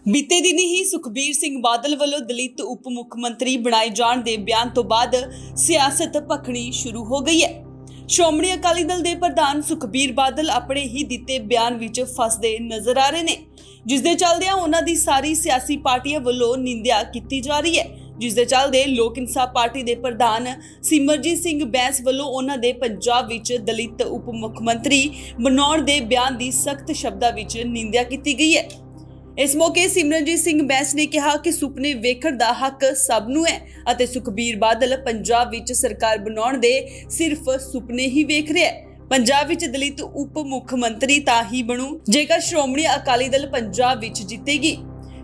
बीते दिन ही सुखबीर सिंह बादल वालों दलित उप मुख्यमंत्री बनाए जाने के बयान तो बाद सियासत भखनी शुरू हो गई है। श्रोमणी अकाली दल के प्रधान सुखबीर बादल अपने ही दिते बयान विच फसदे नजर आ रहे ने, जिस दे चलदे उन्हां दी सारी सियासी पार्टियां वालों निंदा की जा रही है। जिस दे चलदे लोक इंसाफ पार्टी के प्रधान सिमरजीत सिंह बैंस वालों उन्हां दे पंजाब विच दलित उप मुख्यमंत्री बनाउण दे बयान की सख्त शब्दां विच निंदा की गई है। इस मौके सिमरनजीत सिंह बैंस ने कहा कि सुपने वेखण दा हक सब नूं है अते सुखबीर बादल पंजाब विच सरकार बनाउण दे सिर्फ सुपने ही वेख रहे हैं। पंजाब विच दलित उप मुख्यमंत्री तां ही बनू जेकर श्रोमणी अकाली दल पंजाब विच जितेगी।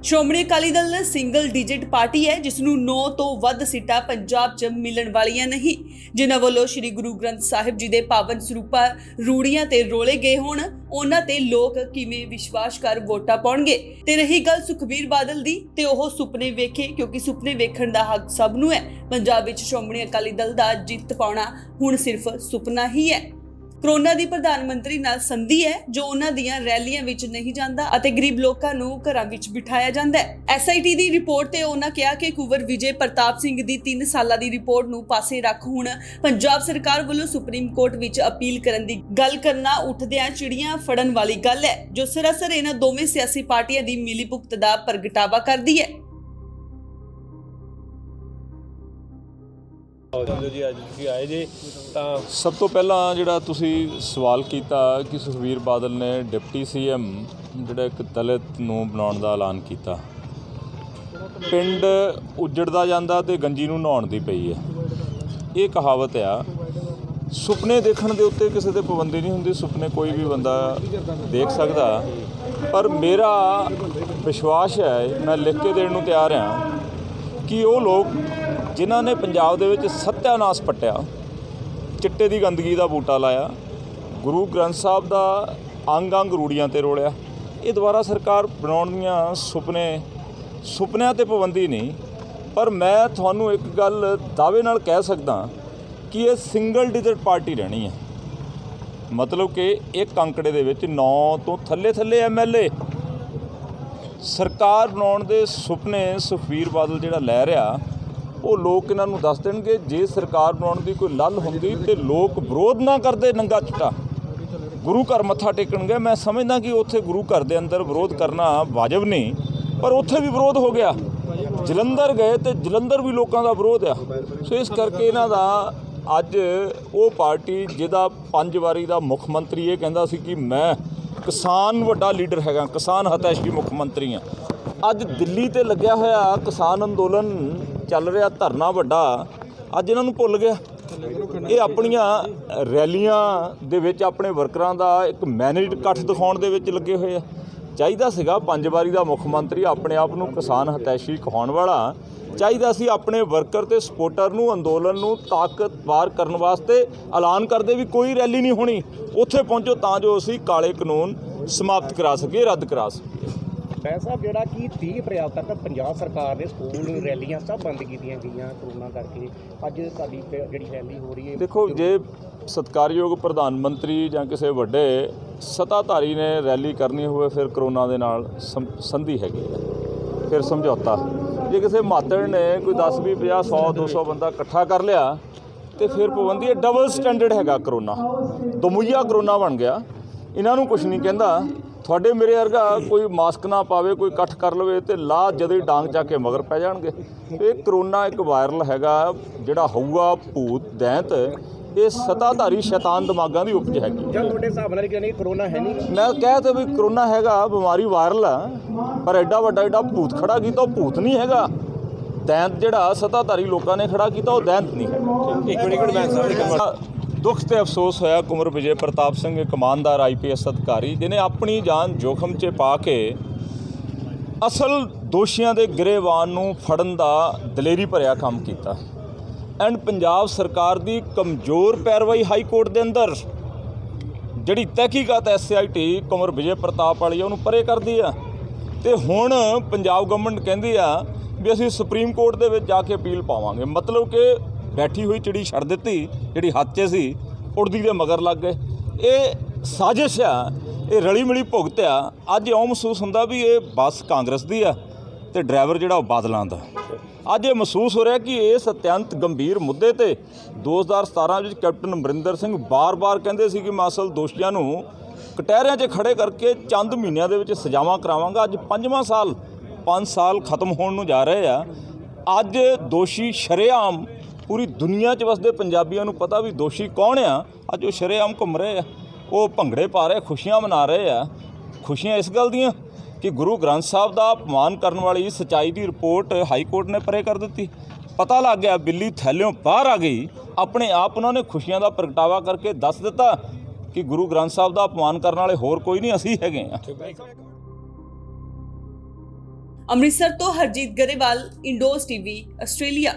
श्रोमणी Akali Dal single digit party है जिसनूं 9 तो वध सीटां पंजाब च मिलण वालियां नहीं, जिन्हां वल्लों श्री गुरु ग्रंथ साहिब जी दे पावन सरूपां रूड़ियां ते रोले गए होण उन्हां ते लोक किवें विश्वास कर वोटां पाउणगे। ते रही गल सुखबीर बादल दी ते ओह सुपने वेखे, क्योंकि सुपने वेखण दा हक सब नूं है। पंजाब विच श्रोमणी अकाली दल दा जिੱਤ पाउणा हुण सिर्फ सुपना ही है। कोरोना दी प्रधानमंत्री नाल संधि है जो उन्हां दीयां रैलियां विच नहीं जांदा अते गरीब लोकां नूं घरां विच बिठाया जांदा है। SIT दी रिपोर्ट ते उन्हां कहा कि कुंवर विजय प्रताप सिंह दी 3 सालां दी रिपोर्ट नूं पासे रख हुण पंजाब सरकार वल्लों सुप्रीम कोर्ट विच अपील करन दी गल करना उठदियां चिड़ियां फड़न वाली गल है, जो सरासर इन्हां दोवें सियासी पार्टियां दी मिलीभुगत दा प्रगटावा करदी है। जी अज तुसीं आए जी तां सब तो पहला जिहड़ा तुसीं सवाल कीता कि सुखबीर बादल ने डिप्टी CM जिहड़ा एक दलित नूं बनाउण दा ऐलान कीता। पिंड उजड़दा जांदा ते गंजी नूं नहाउण दी पई है। ये कहावत आ। सुपने देखण दे उत्ते किसी ते पाबंदी नहीं हुंदी, सुपने कोई भी बंदा देख सकदा, पर मेरा विश्वास है, मैं लिख के देण नूं तैयार हाँ कि वो लोग जिन्हां ने पंजाब दे विच सत्यानाश पट्टिया, चिट्टे दी गंदगी दा बूटा लाया, गुरु ग्रंथ साहिब दा अंग अंग रूड़ियां ते रोलिया, ये दोबारा सरकार बनाउण दीआं सुपनिਆਂ ते पाबंदी नहीं। पर मैं तुहानूं एक गल दावे नाल कह सकदा कि ये सिंगल डिजिट पार्टी रहनी है। मतलब कि एक अंकड़े दे विच 9 तो थल्ले MLA सरकार बनाउण दे सुपने सुखबीर बादल जिहड़ा लै रिहा, वो लोग इन्हां नूं दस देणगे। जे सरकार बनाउण दी कोई लल हुंदी ते लोग विरोध ना करदे नंगा चिट्टा गुरु घर मत्था टेकण गए। मैं समझदा कि उत्थे गुरु घर दे अंदर विरोध करना वाजिब नहीं, पर उत्थे भी विरोध हो गया। जलंधर गए तो जलंधर भी लोगों का विरोध आ। सो इस करके इन्हां दा अज वो पार्टी जिहदा 5 वारी दा मुख मंत्री ये कहंदा सी कि मैं किसान वड्डा लीडर हैगा, किसान हतैशी मुख मंत्री हाँ, अज दिल्ली ते लग्या होया किसान अंदोलन चल रहा, धरना वड्डा, अज इन्हां नूं भुल गया। ये अपनियां रैलियां दे विच अपने वर्करां दा एक मैनेज्ड इकट्ठ दिखाउण दे विच लगे होए आ। चाहीदा सीगा 5 वारी दा मुख मंत्री अपने आप नूं किसान हतैशी कहाउण वाला, चाहीदा सी अपने वर्कर ते सपोर्टर नूं अंदोलन नूं ताकतवर करन वास्ते ऐलान करदे भी कोई रैली नहीं होनी, उत्थे पहुंचो तां जो असीं काले कानून समाप्त करा सकीए, रद्द करा सकीए। पैसा जोड़ा कि 30 अप्रैल तक पंजाब सरकार ने स्कूल रैलियां सब बंद कीतियां गईयां कोरोना करके, अज साडी जिहड़ी रैली हो रही है। देखो जे सत्कारयोग प्रधानमंत्री जां किसी वड्डे सत्ताधारी ने रैली करनी होवे फिर करोना दे नाल संधि हैगी, फिर समझौता। जे किसी मातड़ ने कोई 10 20 50 100 200 बंदा इकट्ठा कर लिया तो फिर पाबंदी है। डबल स्टैंडर्ड हैगा करोना, दमुइया करोना बन गया। इन्हां नूं कुछ नहीं कहंदा, थोड़े मेरे वर्गा कोई मास्क ना पावे, कोई इकट्ठ कर लवे तो ला जदों ही डांग चा के मगर पै जाणगे। ये करोना एक वायरल हैगा जिहड़ा होऊगा भूत दैंत, ये सत्ताधारी शैतान दिमागां दी उपज हैगी। तुहाडे हिसाब नाल कहने करोना है नहीं, मैं कह तो भी करोना हैगा, बीमारी वायरल है, पर एडा वड्डा एडा भूत खड़ा कीता वो भूत नहीं हैगा। दैंत जिहड़ा सत्ताधारी लोगों ने खड़ा कीता वो दैंत नहीं है। दुख ते अफसोस होया कुंवर विजय प्रताप सिंह एक ईमानदार IPS अधिकारी जिन्हें अपनी जान जोखम च पा के असल दोषियों के गिरेवान नूं फड़न दा दलेरी भरिया काम किया। एंड पंजाब सरकार की कमज़ोर पैरवाई हाई कोर्ट के अंदर जिहड़ी तहकीकात SIT कुंवर विजय प्रताप वाली है उन्होंने परे कर दी है। तो हुण पंजाब गवर्नमेंट कहती है भी असीं सुप्रीम कोर्ट दे विच जाके अपील पावांगे। मतलब कि बैठी हुई चिड़ी छड़ दी जिहड़ी हत्थ 'च सी, उड़दी दे मगर लग गए। ये साजिश है, ਇਹ ਰਲੀ ਮਿਲੀ ਭੁਗਤ ਆ। ਅੱਜ ਇਉਂ ਮਹਿਸੂਸ ਹੁੰਦਾ ਵੀ ਇਹ ਬੱਸ ਕਾਂਗਰਸ ਦੀ ਆ ਤੇ ਡਰਾਈਵਰ ਜਿਹੜਾ ਉਹ ਬਾਦਲਾਂ ਦਾ। ਅੱਜ ਇਹ ਮਹਿਸੂਸ ਹੋ ਰਿਹਾ ਕਿ ਇਸ ਅਤਿਅੰਤ ਗੰਭੀਰ ਮੁੱਦੇ ਤੇ 2017 ਵਿੱਚ ਕੈਪਟਨ ਅਮਰਿੰਦਰ ਸਿੰਘ ਬਾਰ-ਬਾਰ ਕਹਿੰਦੇ ਸੀ ਕਿ ਮੈਂ ਅਸਲ ਦੋਸ਼ੀਆਂ ਨੂੰ ਕਟਹਿਰਿਆਂ 'ਚ ਖੜੇ ਕਰਕੇ ਚੰਦ ਮਹੀਨਿਆਂ ਦੇ ਵਿੱਚ ਸਜ਼ਾਵਾਂ ਕਰਾਵਾਂਗਾ। ਅੱਜ 5ਵਾਂ ਸਾਲ 5 ਸਾਲ ਖਤਮ ਹੋਣ ਨੂੰ ਜਾ ਰਹੇ ਆ। ਅੱਜ ਦੋਸ਼ੀ ਸ਼ਰੇਆਮ ਪੂਰੀ ਦੁਨੀਆ 'ਚ ਵਸਦੇ ਪੰਜਾਬੀਆਂ ਨੂੰ ਪਤਾ ਵੀ ਦੋਸ਼ੀ ਕੌਣ ਆ। ਅੱਜ ਉਹ ਸ਼ਰੇਆਮ ਘੁੰਮ ਰਹੇ ਆ, ਉਹ ਭੰਗੜੇ ਪਾ ਰਹੇ, ਖੁਸ਼ੀਆਂ ਮਨਾ ਰਹੇ ਆ। ਖੁਸ਼ੀਆਂ ਇਸ ਗੱਲ ਦੀਆਂ ਕਿ ਗੁਰੂ ਗ੍ਰੰਥ ਸਾਹਿਬ ਦਾ ਅਪਮਾਨ ਕਰਨ ਵਾਲੀ ਸੱਚਾਈ ਦੀ ਰਿਪੋਰਟ ਹਾਈ ਕੋਰਟ ਨੇ ਪਰੇ ਕਰ ਦਿੱਤੀ। ਪਤਾ ਲੱਗ ਗਿਆ ਬਿੱਲੀ ਥੈਲਿਓਂ ਬਾਹਰ ਆ ਗਈ। ਆਪਣੇ ਆਪ ਉਹਨਾਂ ਨੇ ਖੁਸ਼ੀਆਂ ਦਾ ਪ੍ਰਗਟਾਵਾ ਕਰਕੇ ਦੱਸ ਦਿੱਤਾ ਕਿ ਗੁਰੂ ਗ੍ਰੰਥ ਸਾਹਿਬ ਦਾ ਅਪਮਾਨ ਕਰਨ ਵਾਲੇ ਹੋਰ ਕੋਈ ਨਹੀਂ, ਅਸੀਂ ਹੈਗੇ ਆ। ਅੰਮ੍ਰਿਤਸਰ ਤੋਂ ਹਰਜੀਤ ਗਰੇਵਾਲ, ਇੰਡੋਜ਼ ਟੀਵੀ, ਆਸਟ੍ਰੇਲੀਆ।